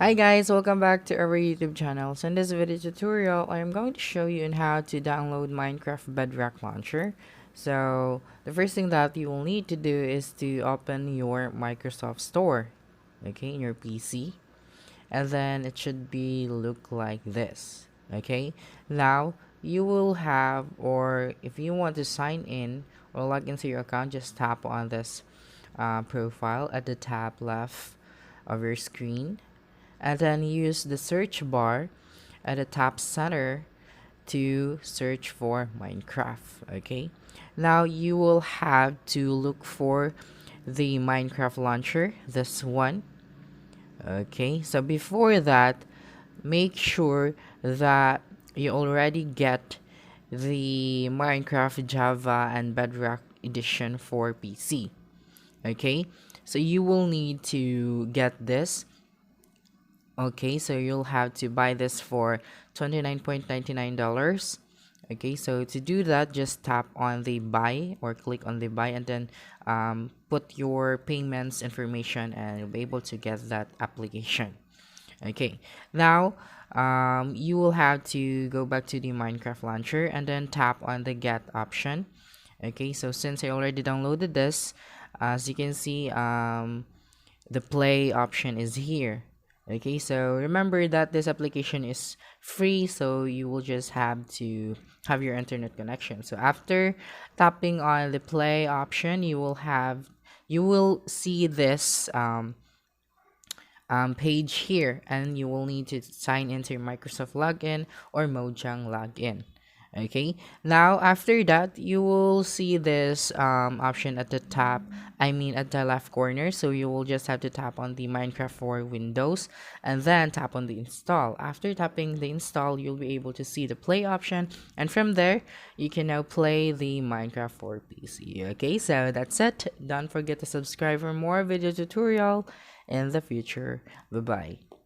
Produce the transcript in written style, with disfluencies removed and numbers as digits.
Hi guys, welcome back to our YouTube channel. So in this video tutorial, I am going to show you on how to download Minecraft Bedrock launcher. So the first thing that you will need to do is to open your Microsoft Store, okay, in your PC, and then it should be look like this. Okay, now you will have, or if you want to sign in or log into your account, just tap on this profile at the top left of your screen, and then use the search bar at the top center to search for Minecraft. Okay, now you will have to look for the Minecraft launcher, this one. Okay, so before that, make sure that you already get the Minecraft Java and Bedrock edition for PC. Okay, so you will need to get this. Okay, so you'll have to buy this for $29.99. Okay, so to do that, just tap on the buy or click on the buy, and then put your payments information and you'll be able to get that application. Okay, now you will have to go back to the Minecraft launcher and then tap on the get option. Okay, so since I already downloaded this, as you can see, the play option is here. Okay, so remember that this application is free, so you will just have to have your internet connection. So after tapping on the play option, you will see this page here, and you will need to sign into your Microsoft login or Mojang login. Okay, now after that, you will see this option at the top, at the left corner. So you will just have to tap on the Minecraft for Windows and then tap on the install. After tapping the install, you'll be able to see the play option, and from there you can now play the Minecraft for PC. Okay, so that's it. Don't forget to subscribe for more video tutorial in the future. Bye bye.